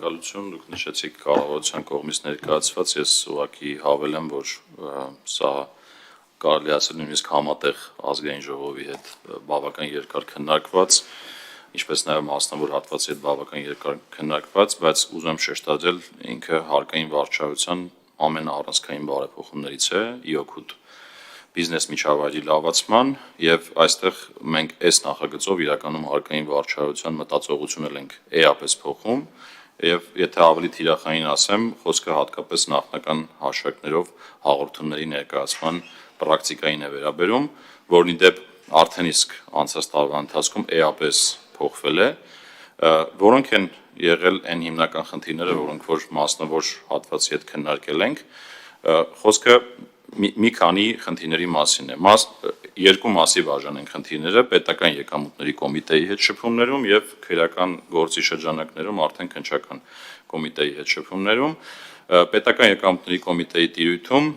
շնորհակալություն, դուք նշեցիք կառավարության կողմից ներկայացված, ես ուղղակի հավելեմ, որ սա կարելի ասել նույնիսկ համատեղ ազգային ժողովի հետ բավական երկար քննարկված, ինչպես նաև մասնավոր հատվածի հետ բավական երկար քննարկված, բայց ուզում եմ շեշտադրել, ինքը հարկային վարչահայության ամենաառանցքային բարեփոխումներից է, իօքուտ բիզնես միջավայրի լավացման եւ այստեղ մենք այս նախագծով իրականում հարկային վարչահայության մտածողությունը ենք էապես փոխում եւ եթե ավելի թիրախային ասեմ, խոսքը հատկապես նախնական հաշվարկներով հաղորդումների ներկայացման պրակտիկային է վերաբերում, որն ի դեպ արդեն իսկ անցած տարվա ընթացքում էապես փոխվել է, որոնք են եղել այն հիմնական խնդիրները, որոնք որ մասնավոր հատվածի հետ քննարկել ենք, խոսքը մի քանի խնդիրների մասին է, երկու մասի բաժան են խնդիրները, պետական եկամուտների կոմիտեի հետ շփումներում եւ քրեական գործի շրջանակներում արդեն քննչական կոմիտեի հետ շփումներում, պետական եկամուտների կոմիտեի տիրույթում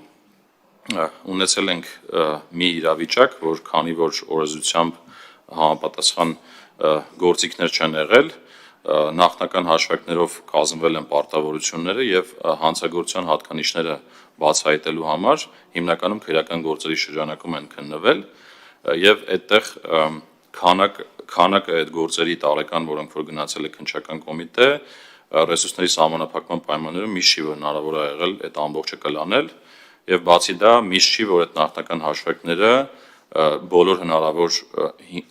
ունեցել ենք մի իրավիճակ, որ քանի որ օրենսդրությամբ համապատասխան գործիքներ չեն եղել, նախնական հաշվարկներով կազմվել են պարտավորությունները եւ հանցագործության հատկանիշները բացահայտելու համար հիմնականում քրեական գործերի շրջանակում են քննվել եւ այդտեղ քանակը այդ գործերի տարեկան, որոնք որ գնացել է քննչական կոմիտե, ռեսուրսների սահմանափակման պայմաններում միշտ չի որ հնարավոր է եղել այդ ամբողջը կլանել եւ բացի դա միշտ չի որ այդ նախնական հաշվարկները բոլոր հնարավոր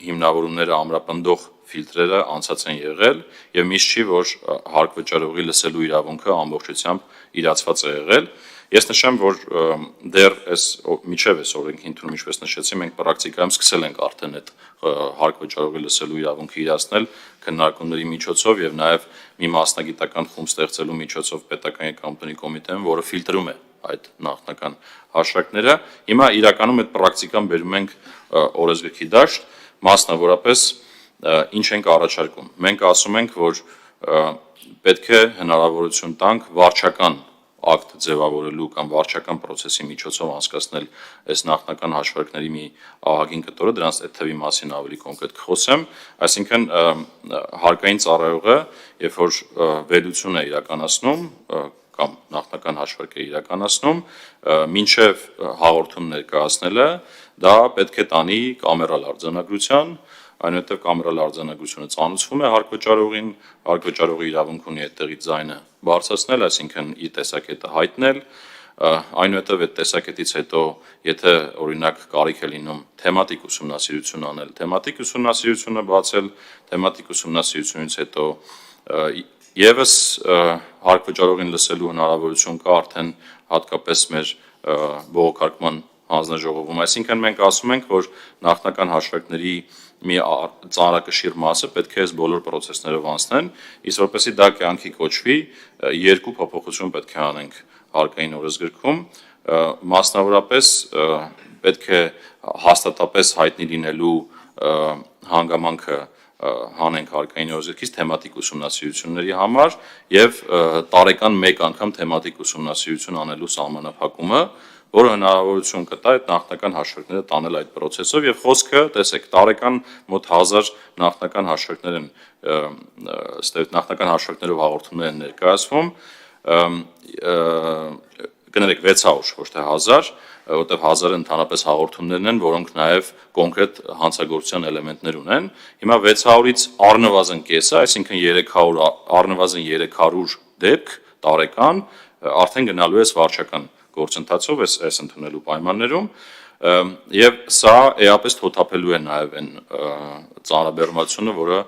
հիմնավորումները ամրապնդող ֆիլտրերը անցած են եղել եւ միշտ չի որ հարկ վճարողի լսելու իրավունքը ամբողջությամբ իրացված է եղել ես նշեմ որ դեռ այս միջև այս օրենքի ընդունում ինչպես նշեցի մենք պրակտիկայում սկսել ենք արդեն այդ հարկ վճարողի լսելու իրավունքը իրացնել քննարկումների միջոցով եւ նաեւ մի մասնագիտական խումբ ստեղծելու միջոցով պետական եկամուտների կոմիտեում որը ֆիլտրում է այդ նախնական հաշվարկները հիմա իրականում այդ պրակտիկան բերում ենք օրենսգրքի դաշտ մասնավորապես ինչ ենք առաջարկում մենք ասում ենք որ պետք է հնարավորություն տանք վարչական ակտ ձևավորելու կամ վարչական process-ի միջոցով անցկացնել այս նախնական հաշվարկների մի ահագին կտորը դրանց այդ թվի մասին ավելի կոնկրետ կխոսեմ այսինքն հարկային ծառայողը երբ որ վերլուծություն է իրականացնում կամ նախնական հաշվարկ է իրականացնում մինչև հաղորդում ներկայացնելը դա պետք է տանի կամերալ արձանագրության այնուհետև կամերալ արձանագրությունը ծանուցվում է հարկ վճարողին, հարկ վճարողի իրավունք ունի այդտեղի ձայնը բարձրացնել, այսինքն իր տեսակետը հայտնել, այնուհետև այդ տեսակետից հետո, եթե օրինակ կարիք է լինում թեմատիկ ուսումնասիրություն անել, թեմատիկ ուսումնասիրությունը բացել, թեմատիկ ուսումնասիրությունից հետո եւս հարկ վճարողին լսելու հնարավորություն կա արդեն հատկապես մեր բողոքարկման հանձնաժողովում, այսինքն մենք ասում ենք, որ նախնական հաշվարկների մի ծանրակշիռ մասը պետք է այս բոլոր process-ներով անցնեն, իսկ որպեսզի դա կյանքի կոչվի, երկու փոփոխություն պետք է անենք հարկային օրենսգրքում, մասնավորապես պետք է հաստատապես հայտնի լինելու հանգամանքը հանենք հարկային օրենսգրքից թեմատիկ ուսումնասիրությունների համար եւ տարեկան մեկ անգամ թեմատիկ ուսումնասիրություն անելու սահմանափակումը որը հնարավորություն կտա այդ նախնական հաշվարկները տանել այդ process-ով եւ խոսքը, տեսեք, տարեկան մոտ 1000 նախնական հաշվարկներ են, նախնական հաշվարկներով հաղորդումներ են ներկայացվում, կներեք 600, ոչ թե 1000, որտեղ 1000-ը ընդհանրապես հաղորդումներն են, որոնք նաեւ կոնկրետ հանցագործության էլեմենտներ ունեն։ Հիմա 600-ից առնվազն կեսը, այսինքն 300 առնվազն 300 դեպք տարեկան արդեն գնալու է վարչական գործընթացով այս ընդունելու պայմաններում եւ սա էապես թոթափելու է նաեւ այն ծանրաբեռնվածությունը, որը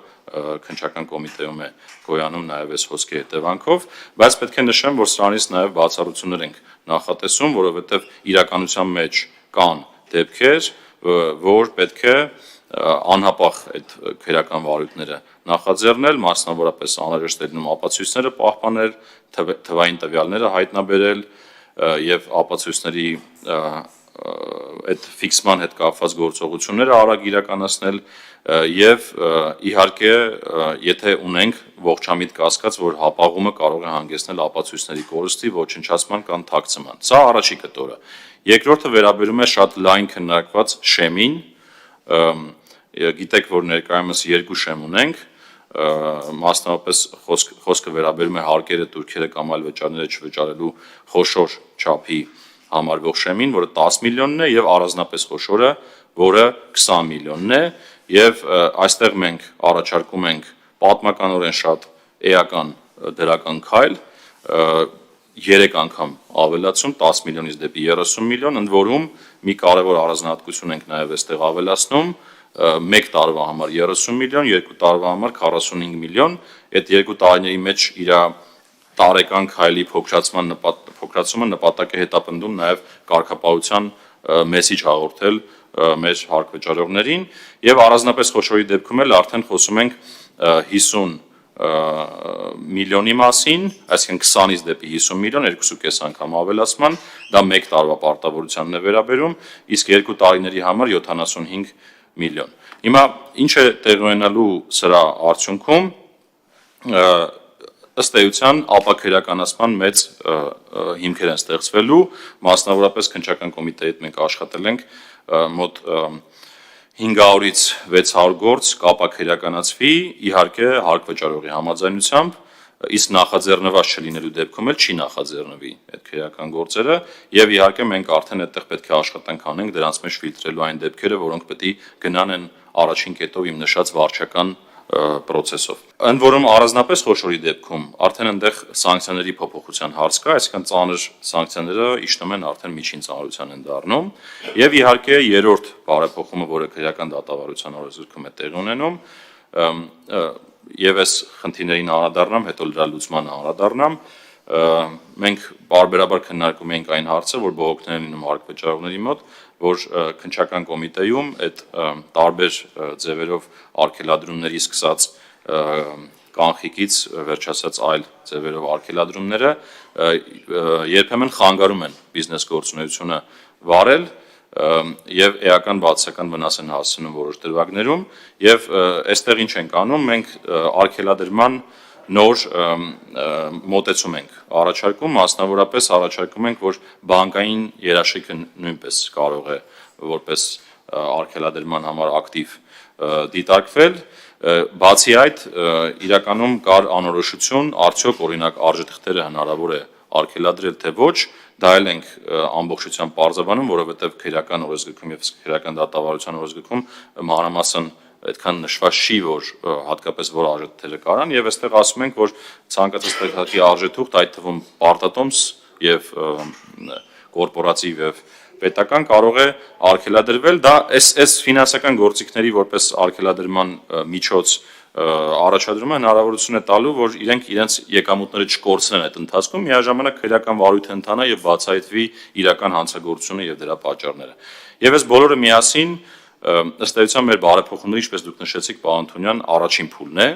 քննչական կոմիտեում է գոյանում նաեւ այս խոսքի հետևանքով, բայց պետք է նշեմ, որ սրանից նաեւ բացառություններ ենք նախատեսում, որովհետեւ իրականության մեջ կան դեպքեր, որ պետք է անհապաղ այդ քրեական վարույթները նախաձեռնել, մասնավորապես անհրաժեշտ է լինում ապացույցները պահպանել, թվային տվյալները հայտնաբերել եւ ապացույցների այդ ֆիքսման հետ կապված գործողությունները արագ իրականացնել եւ իհարկե եթե ունենք ողջամիտ կասկած որ հապաղումը կարող է հանգեցնել ապացույցների կորստի ոչնչացման կամ թաքցման սա առաջի կտորը երկրորդը վերաբերում է շատ լայն քննարկված շեմին գիտեք որ ներկայումս երկու շեմ ունենք մասնավորապես խոսքը վերաբերում է հարկերը, տուրքերը կամ այլ վճարները չվճարելու խոշոր չափի համարվող շեմին, որը 10 միլիոնն է, եւ առանձնապես խոշորը, որը 20 միլիոնն է, եւ այստեղ մենք առաջարկում ենք պատմականորեն շատ էական դրական քայլ, 3 անգամ ավելացում 10 միլիոնից դեպի 30 միլիոն, ընդ որում մի կարևոր առանձնահատկություն ենք նաև այստեղ ավելացնում, 1 տարվա համար 30 միլիոն, 2 տարվա համար 45 միլիոն, այդ 2 տարիների մեջ իր տարեկան քայլի փոքրացումը նպատակ է հետապնդում նաև կարգապահության մեսիջ հաղորդել մեր հարկվճարողներին, եւ առանձնապես խոշորի դեպքում էլ արդեն խոսում ենք 50 միլիոնի մասին, այսինքն 20-ից դեպի 50 միլիոն, 2.5 անգամ ավելացման, դա 1 տարվա պարտավորությանն է վերաբերում, իսկ 2 տարիների համար 75 միլիոն։ Հիմա ինչ է տեղի ունենալու սրա արդյունքում, ըստ էության ապաքերականացման մեծ հիմքեր են ստեղծվելու, մասնավորապես քննչական կոմիտեի հետ մենք աշխատել ենք մոտ 500-ից 600 գործ կապաքերականացվի, իհարկե հարկվճարողի համաձայնությամբ, իսկ նախաձեռնված չլինելու դեպքում էլ չի նախաձեռնվի այդ քերական գործերը, եւ իհարկե մենք արդեն այդտեղ պետք է աշխատանք անենք դրանց մեջ ֆիլտրելու այն դեպքերը, որոնք պետք է գնան են առաջին կետով իմ նշած վարչական պրոցեսով։ Ընդ որում առանձնապես խոշորի դեպքում արդեն այնտեղ սանկցիաների փոփոխության հարց կա, այսինքն ծանր սանկցիաները իջնում են արդեն միջին ծանրության են դառնում, եւ իհարկե երրորդ բարեփոխումը, որը քրեական դատավարության օրենսգրքում է տեղի ունենում, եւ այս խնդիրներին անդրադառնամ, հետո դրա լուծմանը անդրադառնամ, մենք բարբերաբար քննարկում ենք այն հարցը, որ բողոքներ են լինում հարկվճարողների մոտ, որ քննչական կոմիտեում այդ տարբեր ձևերով արգելադրումների սկսած կանխիկից վերջացած այլ ձևերով արգելադրումները երբեմն խանգարում են բիզնես գործունեությունը վարել եւ էական բացասական վնաս են հասցնում որոշ դրվագներում եւ այստեղ ինչ ենք անում մենք արգելադրման նոր մոտեցում ենք առաջարկում, մասնավորապես առաջարկում ենք, որ բանկային երաշխիքը նույնպես կարող է որպես արգելադրման համար ակտիվ դիտարկվել, բացի այդ իրականում կար անորոշություն, արդյոք օրինակ արժեթղթերը հնարավոր է արգելադրել թե ոչ, դա էլ ենք ամբողջությամբ պարզաբանում, որովհետև քրեական օրենսգրքում եւ քրեական դատավարության օրենսգրքում մանրամասն այդքան նշված չի, որ հատկապես որ արժեթղթերը կարան եւ այստեղ ասում ենք, որ ցանկացած տեղի արժեթուղթ, այդ թվում պարտատոմս եւ կորպորատիվ եւ պետական կարող է արգելադրվել, դա այս ֆինանսական գործիքների որպես արգելադրման միջոց առաջադրումը հնարավորություն է տալու, որ իրենք իրենց եկամուտները չկորցնեն այդ ընթացքում, միաժամանակ քրեական վարույթը ընթանա եւ բացահայտվի իրական հանցագործությունը եւ դրա պատճառները։ Եվ այս բոլորը միասին ըստ էության մեր բարեփոխումները, ինչպես դուք նշեցիք, պարոն Թունյան, առաջին փուլն է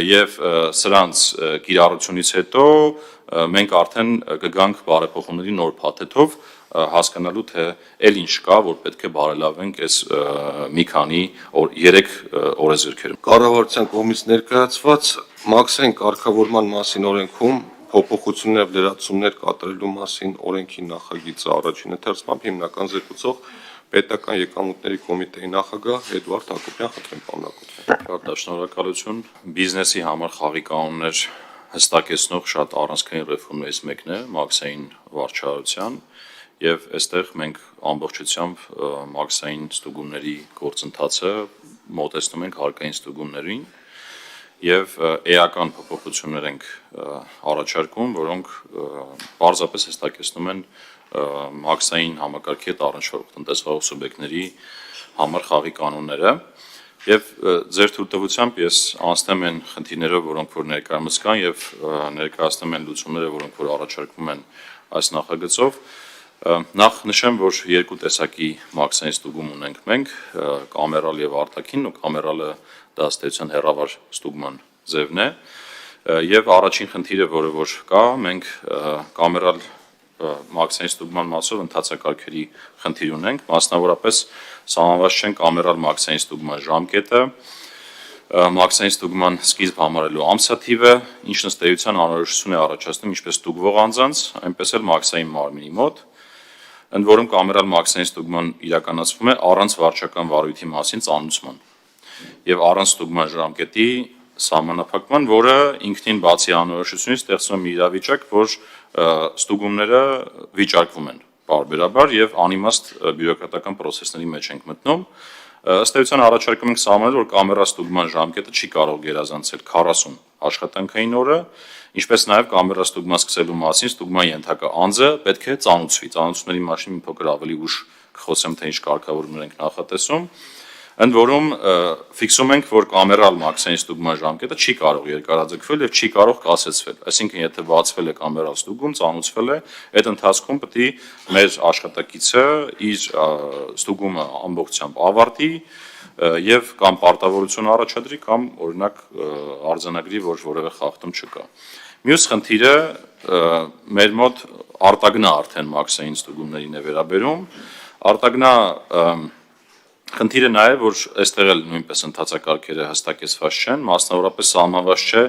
եւ սրանց կիրառությունից հետո մենք արդեն կգանք բարեփոխումների նոր փաթեթով հասկանալու թե ել ինչ կա, որ պետք է բարելավենք այս մի քանի 3 օրենսգրքերում։ Կառավարության կողմից ներկայացված մաքսային կարգավորման մասին օրենքում փոփոխություններ եւ լրացումներ կատարելու մասին օրենքի նախագիծը առաջին ընթերցմամբ հիմնական զեկուցող Պետական եկամուտների կոմիտեի նախագահ Էդվարդ Հակոբյան, խնդրեմ պարոն Շնորհակալություն։ Բիզնեսի համար խաղի կանոններ հստակեցնող շատ առանցքային ռեֆորմներից մեկն է մաքսային վարչարության եւ այստեղ մենք ամբողջությամբ մաքսային ստուգումների գործընթացը մոտեցնում ենք հարկային ստուգումներին եւ էական փոփոխություններ ենք առաջարկում, որոնք պարզապես հստակեցնում են մաքսային համակարգի հետ առնչվող տնտեսվարող սուբյեկտների համար խաղի կանոնները եւ ձեր թույլտվությամբ ես անցնեմ այն խնդիրներով, որոնք որ ներկայումս կան եւ ներկայացնեմ այն լուծումները, որոնք որ առաջարկվում են այս նախագծով։ Նախ նշեմ, որ երկու տեսակի մաքսային ստուգում ունենք մենք, կամերալ եւ արտաքին, ու կամերալը դա ըստ էության հեռավար ստուգման ձևն է եւ առաջին խնդիրը, որը որ կա, մենք կամերալ մաքսային ստուգման մասով ընթացակարգերի խնդիր ունենք, մասնավորապես սահմանված չեն կամերալ մաքսային ստուգման ժամկետը, մաքսային ստուգման սկիզբ համարելու ամսաթիվը, ինչն ըստ էության անորոշություն է առաջացնում ինչպես ստուգվող անձանց, այնպես էլ մաքսային մարմնի մոտ, ընդ որում կամերալ մաքսային ստուգման իրականացվում է առանց վարչական վարույթի մասին ծանուցման եւ առանց ստուգման ժամկետի սահմանափակման, որը ինքնին բացի անորոշությունից ստեղծում է մի իրավիճակ, որ ստուգումները վիճարկվում են պարբերաբար եւ անիմաստ բյուրոկրատական պրոցեսների մեջ ենք մտնում։ Ըստ էության առաջարկում ենք սահմանել, որ կամերա ստուգման ժամկետը չի կարող գերազանցել 40 աշխատանքային օրը, ինչպես նաև կամերա ստուգման սկսելու մասին ստուգման ենթակա անձը պետք է ծանուցվի։ Ծանուցումների մասին մի փոքր ավելի ուշ կխոսեմ, թե ինչ կարգավորումներ ենք նախատեսում։ Ընդ որում ֆիքսում ենք, որ կամերալ մաքսային ստուգման ժամկետը չի կարող երկարաձգվել եւ չի կարող կասեցվել։ Այսինքն, եթե բացվել է կամերալ ստուգում, ծանուցվել է, այդ ընթացքում պետք է մեր աշխատակիցը իր ստուգումը ամբողջությամբ ավարտի եւ կամ պարտավորություն առաջադրի կամ օրինակ արձանագրի, որ որևէ խախտում չկա։ Մյուս խնդիրը մեր մոտ արտագնա արդեն մաքսային ստուգումներին է վերաբերում։ Արտագնա խնդիրը նա է, որ այստեղ էլ նույնպես ընթացակարգերը հստակեցված չեն, մասնավորապես սահմանված չէ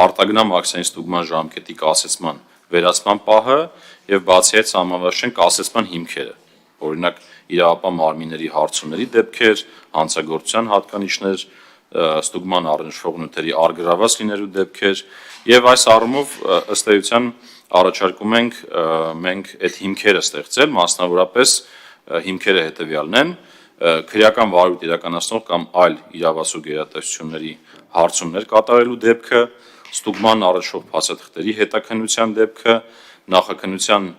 արտագնա մաքսային ստուգման ժամկետի կասեցման վերացման պահը եւ բացի այդ սահմանված չեն կասեցման հիմքերը։ Օրինակ իրավապահ մարմինների հարցումների դեպքեր, հանցագործության հատկանիշներ, ստուգման առնչվող նյութերի առգրավված լինելու դեպքեր եւ այս առումով ըստ էության առաջարկում ենք մենք այդ հիմքերը ստեղծել, մասնավորապես հիմքերը հետեւյալն են. քրեական վարույթ իրականացնող կամ այլ իրավասու գերատեսչությունների հարցումներ կատարելու դեպքը, ստուգման առնչվող փաստաթղթերի հետաքննության դեպքը, նախաքննության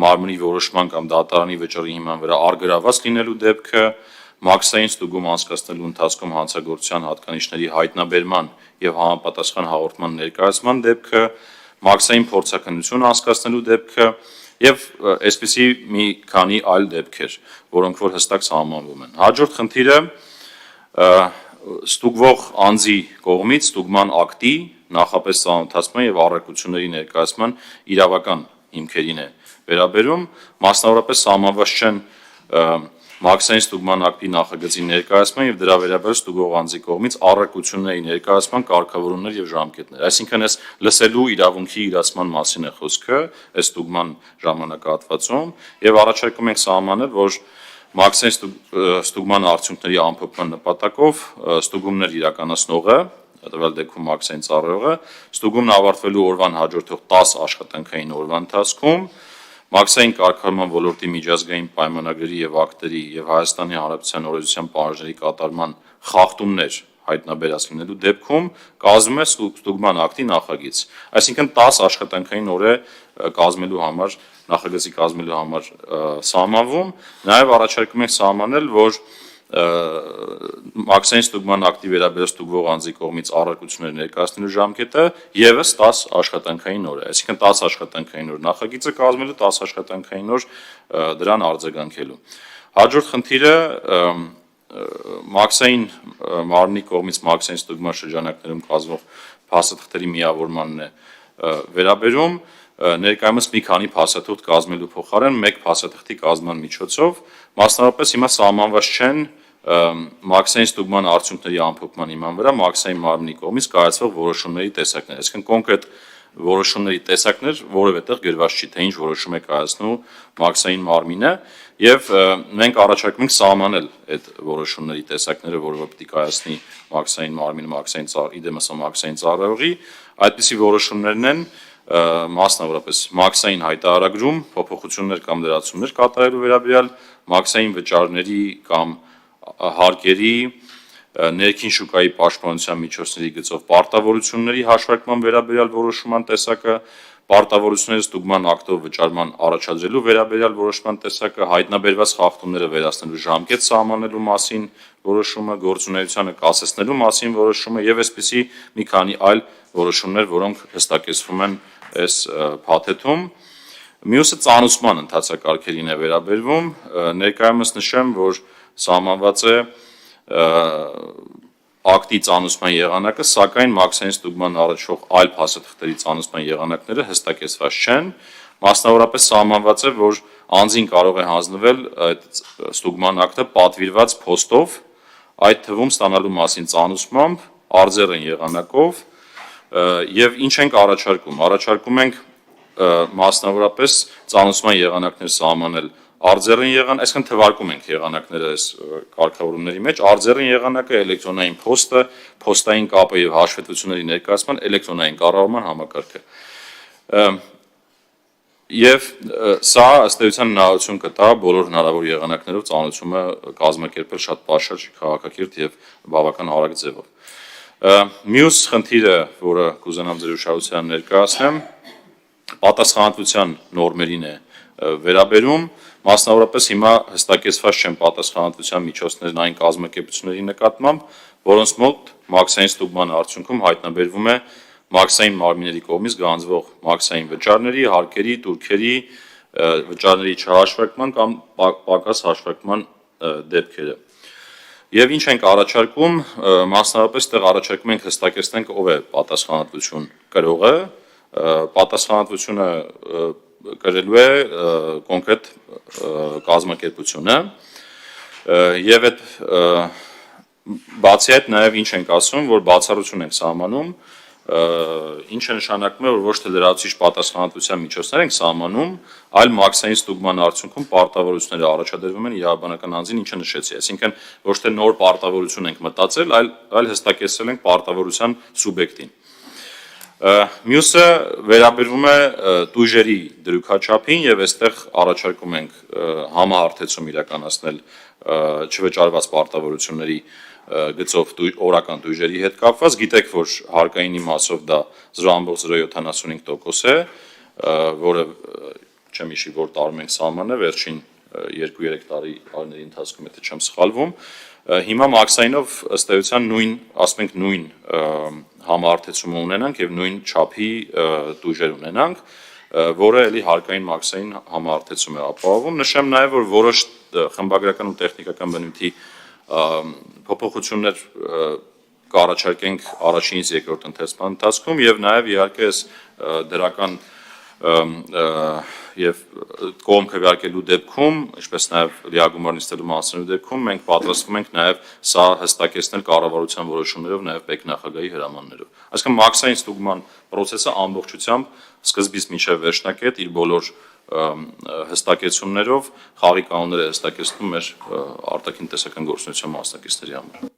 մարմնի որոշման կամ դատարանի վճռի հիման վրա առգրավված լինելու դեպքը, մաքսային ստուգում անցկացնելու ընթացքում հանցագործության հատկանիշների հայտնաբերման եւ համապատասխան հաղորդման ներկայացման դեպքը, մաքսային փորձաքննություն անցկացնելու դեպքը եւ այսպիսի մի քանի այլ դեպքեր, որոնք որ հստակ սահմանվում են։ Հաջորդ խնդիրը ստուգվող անձի կողմից ստուգման ակտի նախապես ծանոթացման եւ առարկությունների ներկայացման իրավական հիմքերին է վերաբերում, մասնավորապես սահմանված չեն մաքսային ստուգման ակտի նախագծի ներկայացման եւ դրա վերաբերյալ ստուգող անձի կողմից առարկությունների ներկայացման կարգավորումներ եւ ժամկետներ։ Այսինքն այս լսելու իրավունքի իրացման մասին է խոսքը այս ստուգման ժամանակահատվածում եւ առաջարկում ենք սահմանել, որ մաքսային ստուգման արդյունքների ամփոփման նպատակով ստուգումներ իրականացնողը, տվյալ դեպքում մաքսային ծառայողը, ստուգումն ավարտվելու օրվան հաջորդող 10 աշխատանքային օրվա ընթացքում մաքսային կարգավորման ոլորտի միջազգային պայմանագրերի եւ ակտերի եւ Հայաստանի Հանրապետության օրենսդրության պահանջների կատարման խախտումներ հայտնաբերած լինելու դեպքում կազմում է ստուգման ակտի նախագիծ։ Այսինքն 10 աշխատանքային օր է կազմելու համար նախագծի կազմելու համար սահմանվում։ Նաեւ առաջարկում ենք սահմանել, որ մաքսային ստուգման ակտի վերաբերյալ ստուգվող անձի կողմից առարկություններ ներկայացնելու ժամկետը եւս 10 աշխատանքային օր է, այսինքն 10 աշխատանքային օր նախագիծը կազմելու, 10 աշխատանքային օր դրան արձագանքելու։ Հաջորդ խնդիրը մաքսային մարմնի կողմից մաքսային ստուգման շրջանակներում կազմվող փաստաթղթերի միավորմանն է վերաբերում, ներկայումս մի քանի փաստաթուղթ կազմելու փոխարեն մեկ փաստաթղթի կազմման միջոցով, մասնավորապես հիմա սահմանված չեն մաքսային ստուգման արդյունքների ամփոփման հիման վրա մաքսային մարմնի կողմից կայացվող որոշումների տեսակներ, այսինքն կոնկրետ որոշումների տեսակներ որևէ տեղ գրված չի, թե ինչ որոշում է կայացնում մաքսային մարմինը եւ մենք առաջարկում ենք սահմանել այդ որոշումների տեսակները, որը պետք է կայացնի մաքսային մարմինը, մաքսային ծառայողի, այդպիսի որոշումներն են մասնավորապես մաքսային հայտարարագրում փոփոխություններ կամ լրացումներ կատարելու վերաբերյալ մաքսային վճարների կամ հարկերի ներքին շուկայի պաշտպանության միջոցների գծով պարտավորությունների հաշվարկման վերաբերյալ որոշման տեսակը, պարտավորությունների ստուգման ակտով վճարման առաջադրելու վերաբերյալ որոշման տեսակը, հայտնաբերված խախտումները վերացնելու ժամկետ սահմանելու մասին որոշումը, գործունեությանը կասեցնելու մասին որոշումը եւ այսպիսի մի քանի այլ որոշումներ, որոնք հստակեցվում են այս փաթեթում։ Մյուսը ծանուցման ընթացակարգերին է վերաբերվում, ներկայումս նշեմ, որ սահմանված է ակտի ծանուցման եղանակը, սակայն մաքսային ստուգման առաջվող այլ փաստաթղթերի ծանուցման եղանակները հստակեցված չեն, մասնավորապես սահմանված է, որ անձին կարող է հանձնվել այդ ստուգման ակտը պատվիրված փոստով, այդ թվում ստանալու մասին ծանուցմամբ, արձեռն եղանակով եւ ինչ ենք առաջարկում ենք մասնավորապես ծանուցման եղանակներ սահմանել արձեռին եղանակ, այսինքն թվարկում ենք եղանակները այս կարգավորումների մեջ, արձեռին եղանակը էլեկտրոնային փոստը, փոստային կապը եւ հաշվետվությունների ներկայացման էլեկտրոնային կառավարման համակարգը։ Եվ սա ըստ էության հնարավորություն կտա բոլոր հնարավոր եղանակներով ծանոթությունը կազմակերպել շատ պաշար, քաղաքակիրթ եւ բավական արագ ձևով։ Մյուս խնդիրը, որը կուզենամ ձեր ուշադրության ներկայացնեմ, պատասխանատվության նորմերին է վերաբերում, մասնավորապես հիմա հստակեցված չեն պատասխանատվության միջոցներն այն կազմակերպությունների նկատմամբ, որոնց մոտ մաքսային ստուգման արդյունքում հայտնաբերվում է մաքսային մարմինների կողմից գանձվող մաքսային վճարների, հարկերի, տուրքերի, վճարների չհաշվարկման կամ պակաս հաշվարկման դեպքերը։ Եվ ինչ ենք առաջարկում, մասնավորապես տեղ առաջարկում ենք հստակեցնենք ով է պատասխանատվություն կրողը, պատասխանատվությունը կրելու է կոնկրետ կազմակերպությունը եւ այդ բացի այդ նաեւ ինչ ենք ասում, որ բացառություն ենք սահմանում, ինչը նշանակում է, որ ոչ թե լրացուցիչ պատասխանատվության միջոցներ ենք սահմանում, այլ մաքսային ստուգման արդյունքում պարտավորությունները առաջադրվում են իրավաբանական անձին, ինչը նշեցի, այսինքն ոչ թե նոր պարտավորություն ենք մտածել, այլ հստակեցրել ենք պարտավորության սուբյեկտին։ Մյուսը վերաբերվում է տույժերի դրույքաչափին եւ այստեղ առաջարկում ենք համահարթեցում իրականացնել չվճարված պարտավորությունների գծով օրական տույժերի հետ կապված, գիտեք, որ հարկային իմացով դա 0.075% է, որը չեմ հիշի, որ տարում ենք սահմանել, վերջին 2-3 տարիների ընթացքում, եթե չեմ սխալվում, հիմա մաքսայինով ըստ էության նույն, ասում ենք նույն համահարթեցումը ունենանք եւ նույն չափի տույժեր ունենանք, որը էլի հարկային մաքսային համահարթեցում է ապահովում։ Նշեմ նաեւ, որ որոշ խմբագրական ու տեխնիկական բնույթի փոփոխություններ կառաջարկենք առաջինից երկրորդ ընթերցման ընթացքում եւ նաեւ իհարկե այս դրական եւ կողմ քվեարկելու դեպքում, ինչպես նաեւ լիագումար նստելու մասնելու դեպքում մենք պատրաստվում ենք նաեւ սա հստակեցնել կառավարության որոշումներով, նաեւ պետնախագահի հրամաններով։ Այսինքն մաքսային ստուգման process-ը ամբողջությամբ սկզբից մինչև վերջնակետ իր բոլոր հստակեցումներով խաղի կանոնները հստակեցնում մեր արտաքին տեսական գործունեության մասնակիցների համար։